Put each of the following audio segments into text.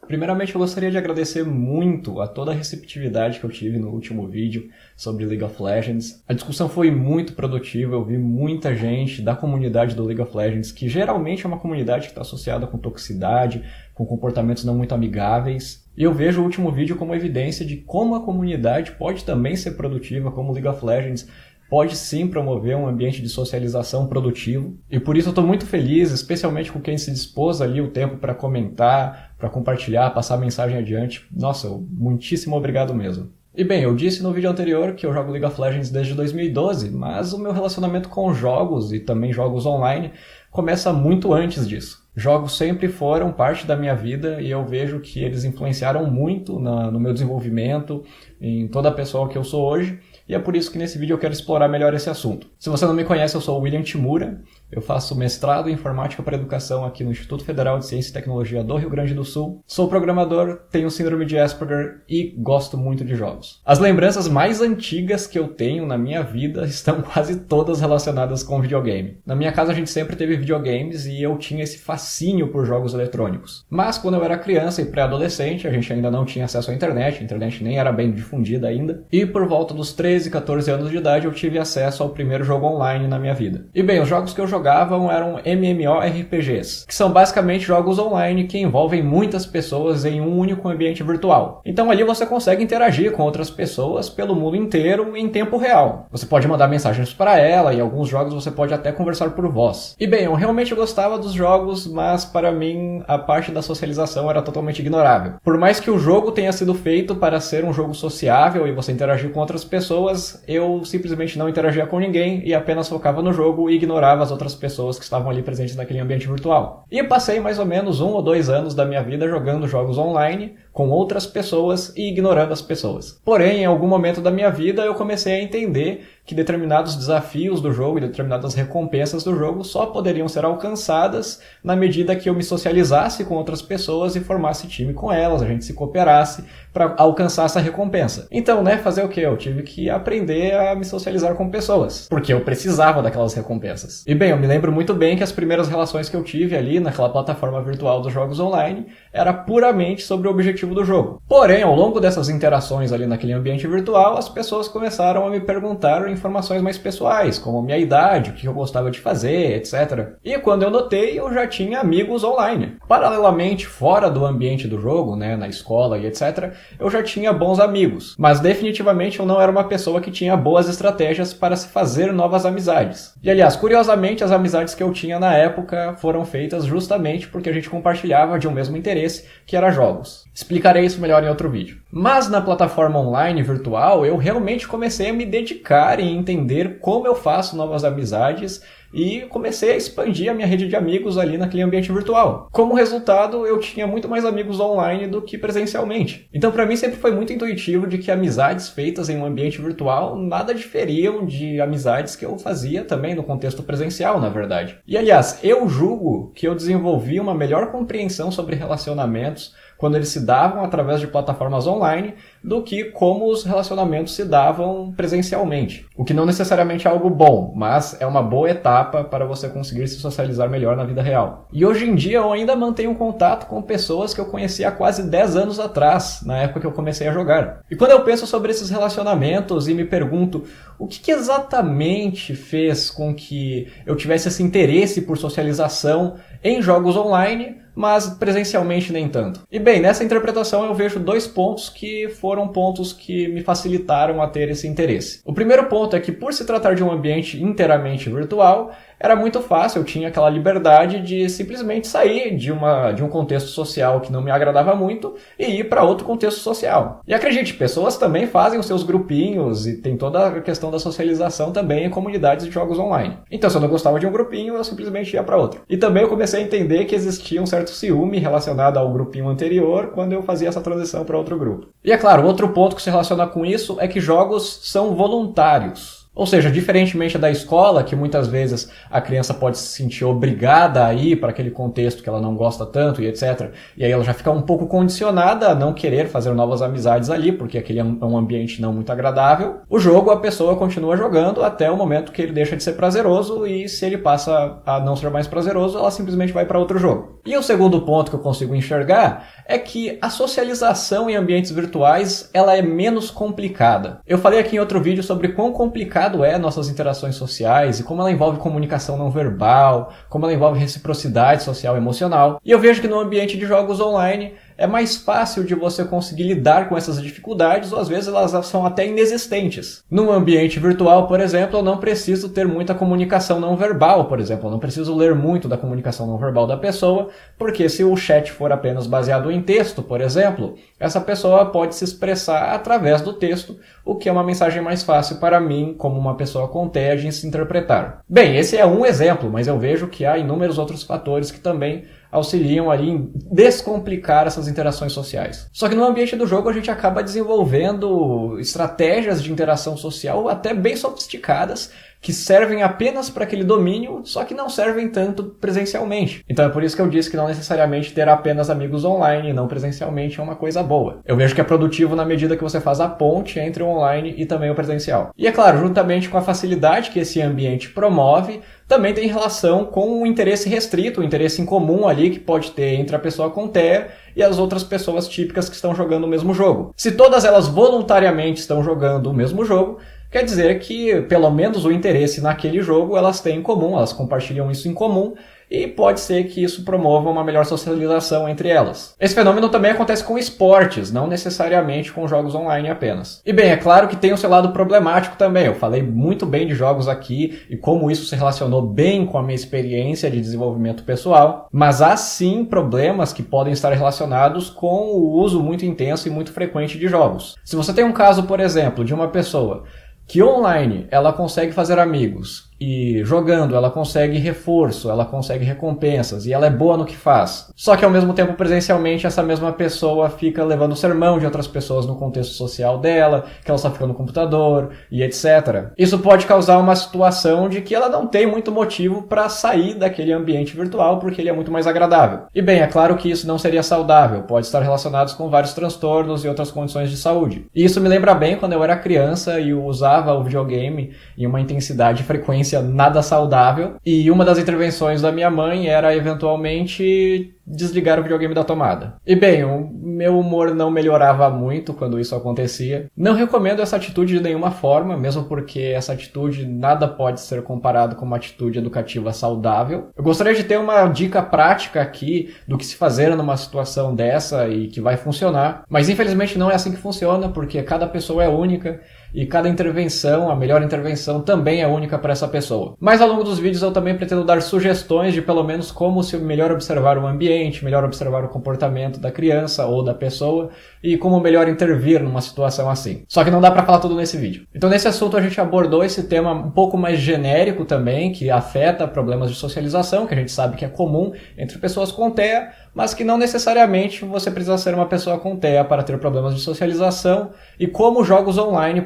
Primeiramente, eu gostaria de agradecer muito a toda a receptividade que eu tive no último vídeo sobre League of Legends. A discussão foi muito produtiva, eu vi muita gente da comunidade do League of Legends, que geralmente é uma comunidade que está associada com toxicidade, com comportamentos não muito amigáveis. E eu vejo o último vídeo como evidência de como a comunidade pode também ser produtiva, como League of Legends pode sim promover um ambiente de socialização produtivo. E por isso eu estou muito feliz, especialmente com quem se dispôs ali o tempo para comentar, para compartilhar, passar a mensagem adiante. Nossa, muitíssimo obrigado mesmo. E bem, eu disse no vídeo anterior que eu jogo League of Legends desde 2012, mas o meu relacionamento com jogos e também jogos online começa muito antes disso. Jogos sempre foram parte da minha vida e eu vejo que eles influenciaram muito no meu desenvolvimento, em toda a pessoa que eu sou hoje, e é por isso que nesse vídeo eu quero explorar melhor esse assunto. Se você não me conhece, eu sou o William Timura, eu faço mestrado em Informática para Educação aqui no Instituto Federal de Ciência e Tecnologia do Rio Grande do Sul. Sou programador, tenho síndrome de Asperger e gosto muito de jogos. As lembranças mais antigas que eu tenho na minha vida estão quase todas relacionadas com videogame. Na minha casa a gente sempre teve videogames e eu tinha esse fascínio por jogos eletrônicos. Mas quando eu era criança e pré-adolescente, a gente ainda não tinha acesso à internet, a internet nem era bem difundida ainda, e por volta dos 13, 14 anos de idade eu tive acesso ao primeiro jogo online na minha vida. E bem, os jogos que eu jogavam eram MMORPGs, que são basicamente jogos online que envolvem muitas pessoas em um único ambiente virtual. Então ali você consegue interagir com outras pessoas pelo mundo inteiro em tempo real. Você pode mandar mensagens para ela, e em alguns jogos você pode até conversar por voz. E bem, eu realmente gostava dos jogos, mas para mim a parte da socialização era totalmente ignorável. Por mais que o jogo tenha sido feito para ser um jogo sociável e você interagir com outras pessoas, eu simplesmente não interagia com ninguém e apenas focava no jogo e ignorava as outras pessoas que estavam ali presentes naquele ambiente virtual. E passei mais ou menos 1 ou 2 anos da minha vida jogando jogos online com outras pessoas e ignorando as pessoas. Porém, em algum momento da minha vida eu comecei a entender que determinados desafios do jogo e determinadas recompensas do jogo só poderiam ser alcançadas na medida que eu me socializasse com outras pessoas e formasse time com elas, a gente se cooperasse para alcançar essa recompensa. Então, fazer o quê? Eu tive que aprender a me socializar com pessoas, porque eu precisava daquelas recompensas. E bem, eu me lembro muito bem que as primeiras relações que eu tive ali naquela plataforma virtual dos jogos online era puramente sobre o objetivo do jogo. Porém, ao longo dessas interações ali naquele ambiente virtual, as pessoas começaram a me perguntar informações mais pessoais, como a minha idade, o que eu gostava de fazer, etc. E quando eu notei, eu já tinha amigos online. Paralelamente, fora do ambiente do jogo, na escola e etc., eu já tinha bons amigos. Mas definitivamente eu não era uma pessoa que tinha boas estratégias para se fazer novas amizades. E aliás, curiosamente, as amizades que eu tinha na época foram feitas justamente porque a gente compartilhava de um mesmo interesse, que era jogos. Explicarei isso melhor em outro vídeo. Mas na plataforma online virtual, eu realmente comecei a me dedicar em entender como eu faço novas amizades e comecei a expandir a minha rede de amigos ali naquele ambiente virtual. Como resultado, eu tinha muito mais amigos online do que presencialmente. Então, para mim, sempre foi muito intuitivo de que amizades feitas em um ambiente virtual nada diferiam de amizades que eu fazia também no contexto presencial, na verdade. E, aliás, eu julgo que eu desenvolvi uma melhor compreensão sobre relacionamentos quando eles se davam através de plataformas online do que como os relacionamentos se davam presencialmente. O que não necessariamente é algo bom, mas é uma boa etapa para você conseguir se socializar melhor na vida real. E hoje em dia eu ainda mantenho contato com pessoas que eu conheci há quase 10 anos atrás, na época que eu comecei a jogar. E quando eu penso sobre esses relacionamentos e me pergunto o que exatamente fez com que eu tivesse esse interesse por socialização em jogos online, mas presencialmente nem tanto. E bem, nessa interpretação eu vejo 2 pontos que foram pontos que me facilitaram a ter esse interesse. O primeiro ponto é que, por se tratar de um ambiente inteiramente virtual, era muito fácil, eu tinha aquela liberdade de simplesmente sair de um contexto social que não me agradava muito e ir para outro contexto social. E acredite, pessoas também fazem os seus grupinhos e tem toda a questão da socialização também em comunidades de jogos online. Então, se eu não gostava de um grupinho, eu simplesmente ia para outro. E também eu comecei a entender que existia um certo ciúme relacionado ao grupinho anterior quando eu fazia essa transição para outro grupo. E é claro, outro ponto que se relaciona com isso é que jogos são voluntários. Ou seja, diferentemente da escola, que muitas vezes a criança pode se sentir obrigada a ir para aquele contexto que ela não gosta tanto e etc. E aí ela já fica um pouco condicionada a não querer fazer novas amizades ali, porque aquele é um ambiente não muito agradável. O jogo, a pessoa continua jogando até o momento que ele deixa de ser prazeroso, e se ele passa a não ser mais prazeroso, ela simplesmente vai para outro jogo. E o segundo ponto que eu consigo enxergar é que a socialização em ambientes virtuais, ela é menos complicada. Eu falei aqui em outro vídeo sobre quão complicado nossas interações sociais e como ela envolve comunicação não verbal, como ela envolve reciprocidade social e emocional. E eu vejo que no ambiente de jogos online é mais fácil de você conseguir lidar com essas dificuldades, ou às vezes elas são até inexistentes. No ambiente virtual, por exemplo, eu não preciso ter muita comunicação não verbal, por exemplo. Eu não preciso ler muito da comunicação não verbal da pessoa, porque se o chat for apenas baseado em texto, por exemplo, essa pessoa pode se expressar através do texto, o que é uma mensagem mais fácil para mim, como uma pessoa com TEA, de se interpretar. Bem, esse é um exemplo, mas eu vejo que há inúmeros outros fatores que também auxiliam ali em descomplicar essas interações sociais. Só que no ambiente do jogo a gente acaba desenvolvendo estratégias de interação social até bem sofisticadas, que servem apenas para aquele domínio, só que não servem tanto presencialmente. Então é por isso que eu disse que não necessariamente ter apenas amigos online e não presencialmente é uma coisa boa. Eu vejo que é produtivo na medida que você faz a ponte entre o online e também o presencial. E é claro, juntamente com a facilidade que esse ambiente promove, também tem relação com o interesse restrito, o interesse em comum ali que pode ter entre a pessoa com TEA e as outras pessoas típicas que estão jogando o mesmo jogo. Se todas elas voluntariamente estão jogando o mesmo jogo, quer dizer que, pelo menos o interesse naquele jogo, elas têm em comum, elas compartilham isso em comum, e pode ser que isso promova uma melhor socialização entre elas. Esse fenômeno também acontece com esportes, não necessariamente com jogos online apenas. E bem, é claro que tem o seu lado problemático também. Eu falei muito bem de jogos aqui e como isso se relacionou bem com a minha experiência de desenvolvimento pessoal, mas há sim problemas que podem estar relacionados com o uso muito intenso e muito frequente de jogos. Se você tem um caso, por exemplo, de uma pessoa que online ela consegue fazer amigos e jogando ela consegue reforço, ela consegue recompensas e ela é boa no que faz. Só que ao mesmo tempo presencialmente essa mesma pessoa fica levando sermão de outras pessoas no contexto social dela, que ela só fica no computador e etc. Isso pode causar uma situação de que ela não tem muito motivo para sair daquele ambiente virtual porque ele é muito mais agradável. E bem, é claro que isso não seria saudável, pode estar relacionado com vários transtornos e outras condições de saúde. E isso me lembra bem quando eu era criança e eu usava o videogame em uma intensidade e frequência nada saudável, e uma das intervenções da minha mãe era eventualmente desligar o videogame da tomada. E bem, o meu humor não melhorava muito quando isso acontecia. Não recomendo essa atitude de nenhuma forma, mesmo porque essa atitude nada pode ser comparado com uma atitude educativa saudável. Eu gostaria de ter uma dica prática aqui do que se fazer numa situação dessa e que vai funcionar, mas infelizmente não é assim que funciona, porque cada pessoa é única e cada intervenção, a melhor intervenção, também é única para essa pessoa. Mas ao longo dos vídeos eu também pretendo dar sugestões de pelo menos como se melhor observar o ambiente, melhor observar o comportamento da criança ou da pessoa e como melhor intervir numa situação assim. Só que não dá para falar tudo nesse vídeo. Então nesse assunto a gente abordou esse tema um pouco mais genérico também, que afeta problemas de socialização, que a gente sabe que é comum entre pessoas com TEA, mas que não necessariamente você precisa ser uma pessoa com TEA para ter problemas de socialização, e como jogos online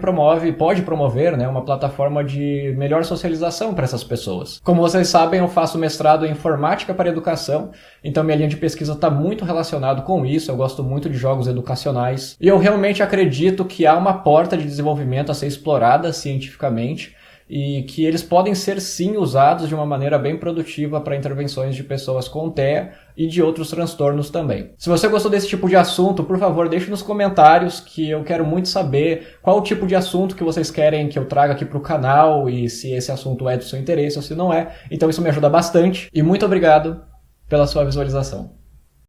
pode promover, né, uma plataforma de melhor socialização para essas pessoas. Como vocês sabem, eu faço mestrado em informática para educação, então minha linha de pesquisa está muito relacionada com isso, eu gosto muito de jogos educacionais, e eu realmente acredito que há uma porta de desenvolvimento a ser explorada cientificamente, e que eles podem ser sim usados de uma maneira bem produtiva para intervenções de pessoas com TEA e de outros transtornos também. Se você gostou desse tipo de assunto, por favor, deixe nos comentários, que eu quero muito saber qual o tipo de assunto que vocês querem que eu traga aqui para o canal e se esse assunto é do seu interesse ou se não é. Então isso me ajuda bastante e muito obrigado pela sua visualização.